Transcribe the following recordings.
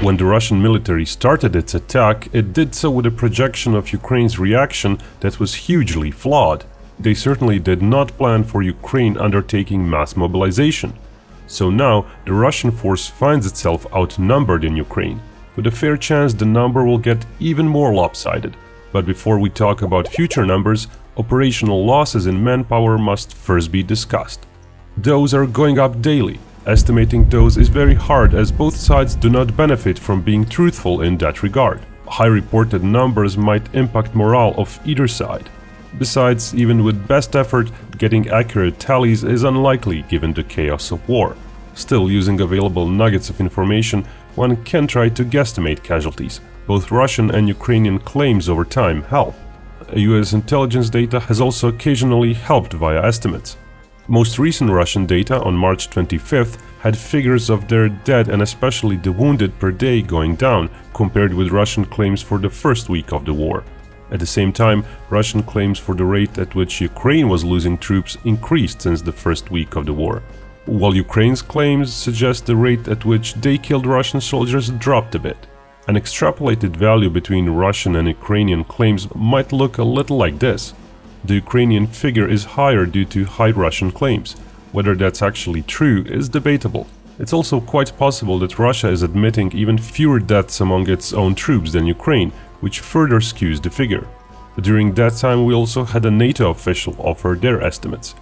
When the Russian military started its attack, it did so with a projection of Ukraine's reaction that was hugely flawed. They certainly did not plan for Ukraine undertaking mass mobilization. So now the Russian force finds itself outnumbered in Ukraine, with a fair chance the number will get even more lopsided. But before we talk about future numbers, operational losses in manpower must first be discussed. Those are going up daily. Estimating those is very hard as both sides do not benefit from being truthful in that regard. High reported numbers might impact morale of either side. Besides, even with best effort, getting accurate tallies is unlikely given the chaos of war. Still, using available nuggets of information, one can try to guesstimate casualties. Both Russian and Ukrainian claims over time help. US intelligence data has also occasionally helped via estimates. Most recent Russian data on March 25th had figures of their dead and especially the wounded per day going down compared with Russian claims for the first week of the war. At the same time, Russian claims for the rate at which Ukraine was losing troops increased since the first week of the war, while Ukraine's claims suggest the rate at which they killed Russian soldiers dropped a bit. An extrapolated value between Russian and Ukrainian claims might look a little like this. The Ukrainian figure is higher due to high Russian claims. Whether that's actually true is debatable. It's also quite possible that Russia is admitting even fewer deaths among its own troops than Ukraine, which further skews the figure. During that time we also had a NATO official offer their estimates.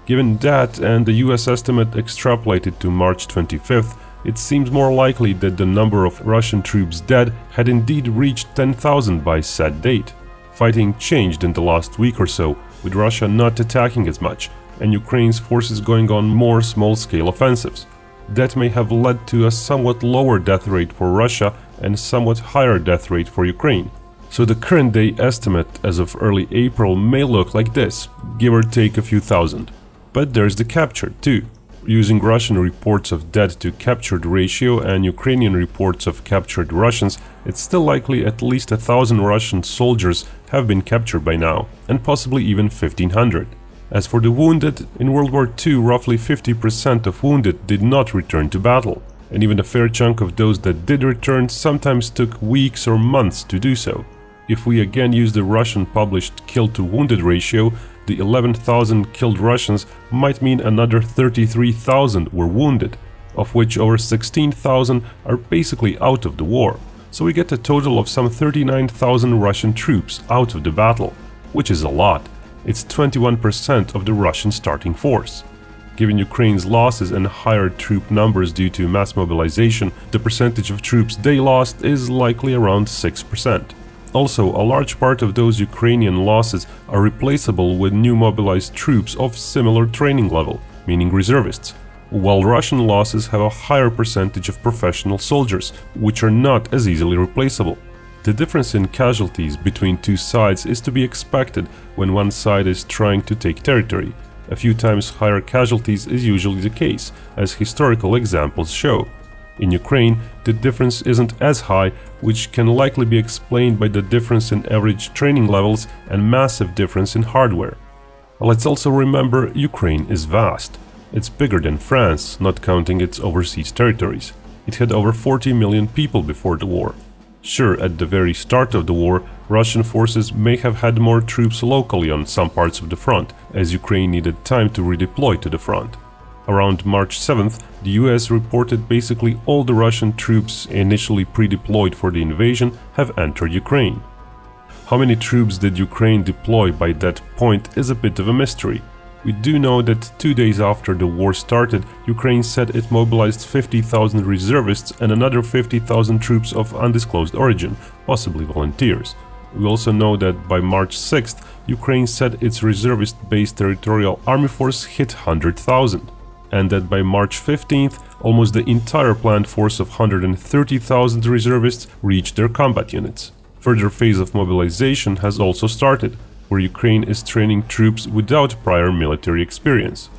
Given that and the US estimate extrapolated to March 25th, it seems more likely that the number of Russian troops dead had indeed reached 10,000 by said date. Fighting changed in the last week or so, with Russia not attacking as much, and Ukraine's forces going on more small-scale offensives. That may have led to a somewhat lower death rate for Russia and somewhat higher death rate for Ukraine. So the current day estimate as of early April may look like this, give or take a few thousand. But there's the captured too. Using Russian reports of dead to captured ratio and Ukrainian reports of captured Russians, it's still likely at least 1,000 Russian soldiers have been captured by now, and possibly even 1,500. As for the wounded, in World War II roughly 50% of wounded did not return to battle, and even a fair chunk of those that did return sometimes took weeks or months to do so. If we again use the Russian published killed to wounded ratio, the 11,000 killed Russians might mean another 33,000 were wounded, of which over 16,000 are basically out of the war. So we get a total of some 39,000 Russian troops out of the battle, which is a lot. It's 21% of the Russian starting force. Given Ukraine's losses and higher troop numbers due to mass mobilization, the percentage of troops they lost is likely around 6%. Also, a large part of those Ukrainian losses are replaceable with new mobilized troops of similar training level, meaning reservists, while Russian losses have a higher percentage of professional soldiers, which are not as easily replaceable. The difference in casualties between two sides is to be expected when one side is trying to take territory. A few times higher casualties is usually the case, as historical examples show. In Ukraine, the difference isn't as high, which can likely be explained by the difference in average training levels and massive difference in hardware. Let's also remember Ukraine is vast. It's bigger than France, not counting its overseas territories. It had over 40 million people before the war. Sure, at the very start of the war, Russian forces may have had more troops locally on some parts of the front, as Ukraine needed time to redeploy to the front. Around March 7th, the US reported basically all the Russian troops initially pre-deployed for the invasion have entered Ukraine. How many troops did Ukraine deploy by that point is a bit of a mystery. We do know that 2 days after the war started, Ukraine said it mobilized 50,000 reservists and another 50,000 troops of undisclosed origin, possibly volunteers. We also know that by March 6th, Ukraine said its reservist-based territorial army force hit 100,000. And that by March 15th, almost the entire planned force of 130,000 reservists reached their combat units. Further phase of mobilization has also started, where Ukraine is training troops without prior military experience.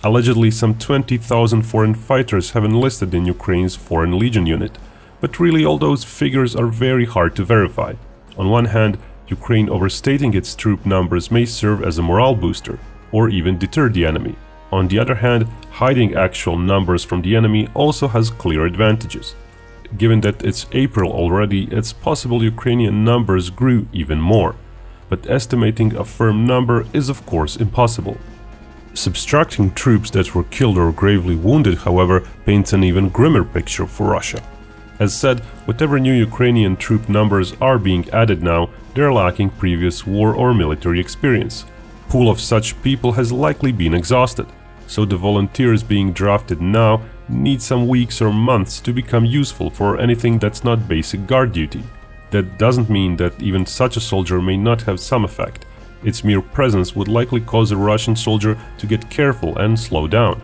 Allegedly, some 20,000 foreign fighters have enlisted in Ukraine's Foreign Legion unit, but really all those figures are very hard to verify. On one hand, Ukraine overstating its troop numbers may serve as a morale booster, or even deter the enemy. On the other hand, hiding actual numbers from the enemy also has clear advantages. Given that it's April already, it's possible Ukrainian numbers grew even more. But estimating a firm number is of course impossible. Subtracting troops that were killed or gravely wounded, however, paints an even grimmer picture for Russia. As said, whatever new Ukrainian troop numbers are being added now, they're lacking previous war or military experience. Pool of such people has likely been exhausted, so the volunteers being drafted now need some weeks or months to become useful for anything that's not basic guard duty. That doesn't mean that even such a soldier may not have some effect. Its mere presence would likely cause a Russian soldier to get careful and slow down.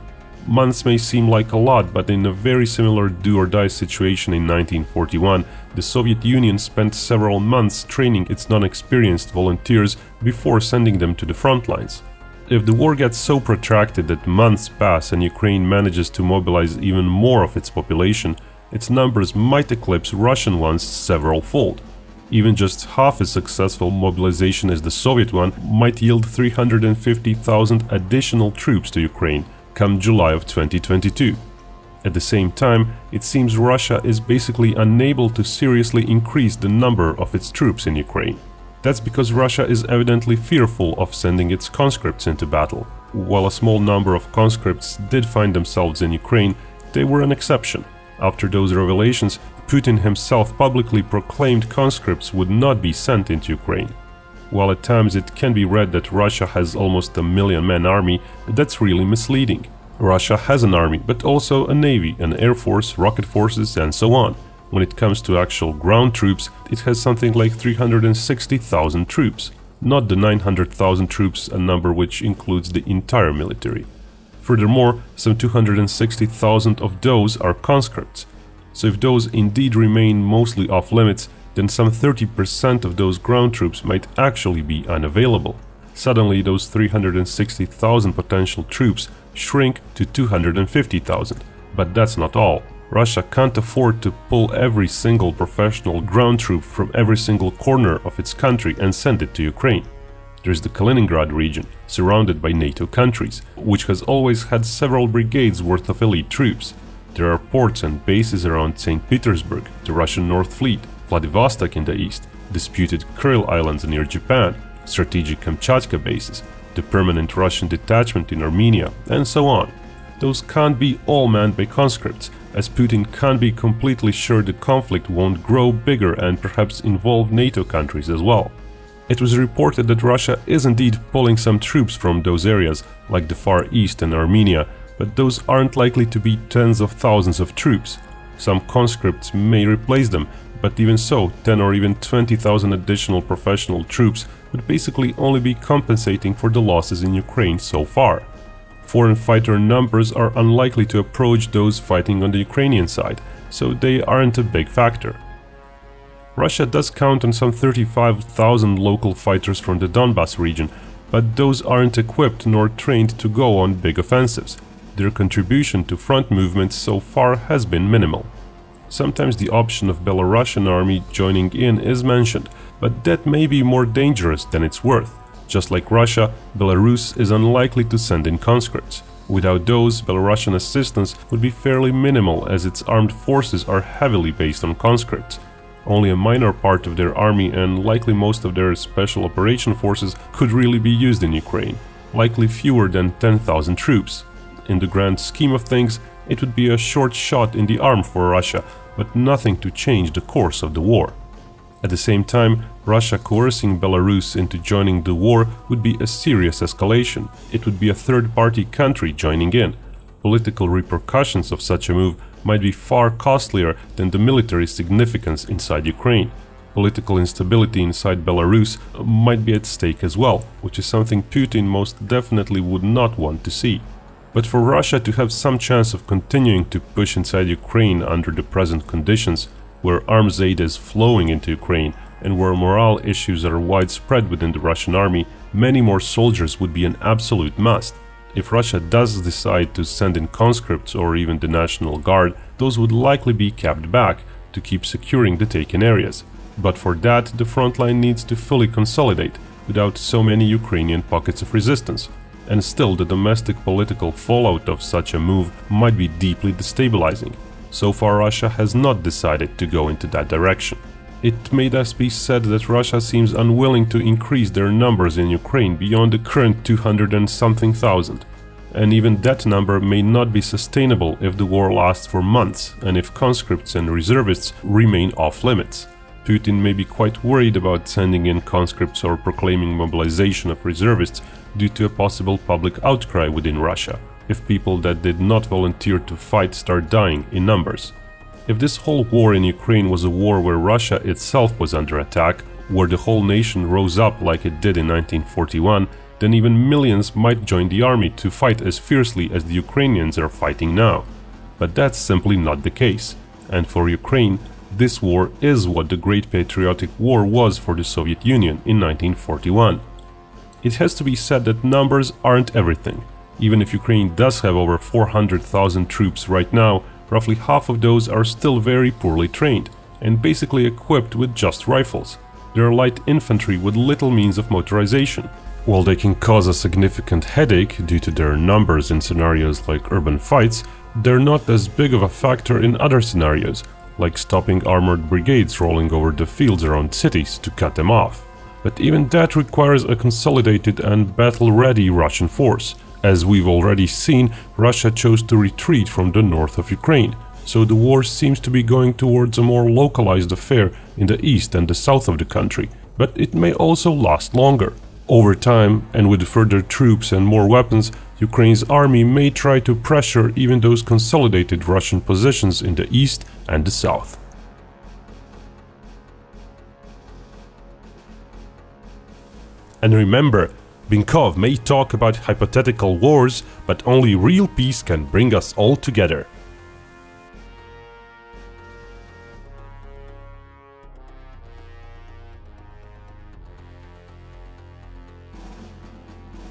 Months may seem like a lot, but in a very similar do-or-die situation in 1941, the Soviet Union spent several months training its non-experienced volunteers before sending them to the front lines. If the war gets so protracted that months pass and Ukraine manages to mobilize even more of its population, its numbers might eclipse Russian ones several-fold. Even just half as successful mobilization as the Soviet one might yield 350,000 additional troops to Ukraine come July of 2022. At the same time, it seems Russia is basically unable to seriously increase the number of its troops in Ukraine. That's because Russia is evidently fearful of sending its conscripts into battle. While a small number of conscripts did find themselves in Ukraine, they were an exception. After those revelations, Putin himself publicly proclaimed conscripts would not be sent into Ukraine. While at times it can be read that Russia has almost a million-man army, that's really misleading. Russia has an army, but also a navy, an air force, rocket forces, and so on. When it comes to actual ground troops, it has something like 360,000 troops, not the 900,000 troops, a number which includes the entire military. Furthermore, some 260,000 of those are conscripts. So if those indeed remain mostly off limits, then some 30% of those ground troops might actually be unavailable. Suddenly those 360,000 potential troops shrink to 250,000. But that's not all. Russia can't afford to pull every single professional ground troop from every single corner of its country and send it to Ukraine. There's the Kaliningrad region, surrounded by NATO countries, which has always had several brigades worth of elite troops. There are ports and bases around St. Petersburg, the Russian North Fleet, Vladivostok in the east, disputed Kuril Islands near Japan, strategic Kamchatka bases, the permanent Russian detachment in Armenia, and so on. Those can't be all manned by conscripts, as Putin can't be completely sure the conflict won't grow bigger and perhaps involve NATO countries as well. It was reported that Russia is indeed pulling some troops from those areas, like the Far East and Armenia, but those aren't likely to be tens of thousands of troops. Some conscripts may replace them, but even so, 10 or even 20,000 additional professional troops would basically only be compensating for the losses in Ukraine so far. Foreign fighter numbers are unlikely to approach those fighting on the Ukrainian side, so they aren't a big factor. Russia does count on some 35,000 local fighters from the Donbas region, but those aren't equipped nor trained to go on big offensives. Their contribution to front movements so far has been minimal. Sometimes the option of Belarusian army joining in is mentioned, but that may be more dangerous than it's worth. Just like Russia, Belarus is unlikely to send in conscripts. Without those, Belarusian assistance would be fairly minimal, as its armed forces are heavily based on conscripts. Only a minor part of their army and likely most of their special operation forces could really be used in Ukraine, likely fewer than 10,000 troops. In the grand scheme of things, it would be a short shot in the arm for Russia, but nothing to change the course of the war. At the same time, Russia coercing Belarus into joining the war would be a serious escalation. It would be a third-party country joining in. Political repercussions of such a move might be far costlier than the military significance inside Ukraine. Political instability inside Belarus might be at stake as well, which is something Putin most definitely would not want to see. But for Russia to have some chance of continuing to push inside Ukraine under the present conditions, where arms aid is flowing into Ukraine and where morale issues are widespread within the Russian army, many more soldiers would be an absolute must. If Russia does decide to send in conscripts or even the National Guard, those would likely be kept back to keep securing the taken areas. But for that, the front line needs to fully consolidate without so many Ukrainian pockets of resistance. And still, the domestic political fallout of such a move might be deeply destabilizing. So far, Russia has not decided to go into that direction. It may thus be said that Russia seems unwilling to increase their numbers in Ukraine beyond the current 200 and something thousand. And even that number may not be sustainable if the war lasts for months and if conscripts and reservists remain off limits. Putin may be quite worried about sending in conscripts or proclaiming mobilization of reservists due to a possible public outcry within Russia, if people that did not volunteer to fight start dying in numbers. If this whole war in Ukraine was a war where Russia itself was under attack, where the whole nation rose up like it did in 1941, then even millions might join the army to fight as fiercely as the Ukrainians are fighting now. But that's simply not the case. And for Ukraine, this war is what the Great Patriotic War was for the Soviet Union in 1941. It has to be said that numbers aren't everything. Even if Ukraine does have over 400,000 troops right now, roughly half of those are still very poorly trained and basically equipped with just rifles. They are light infantry with little means of motorization. While they can cause a significant headache due to their numbers in scenarios like urban fights, they're not as big of a factor in other scenarios, like stopping armored brigades rolling over the fields around cities to cut them off. But even that requires a consolidated and battle-ready Russian force. As we've already seen, Russia chose to retreat from the north of Ukraine, so the war seems to be going towards a more localized affair in the east and the south of the country, but it may also last longer. Over time, and with further troops and more weapons, Ukraine's army may try to pressure even those consolidated Russian positions in the east and the south. And remember, Binkov may talk about hypothetical wars, but only real peace can bring us all together.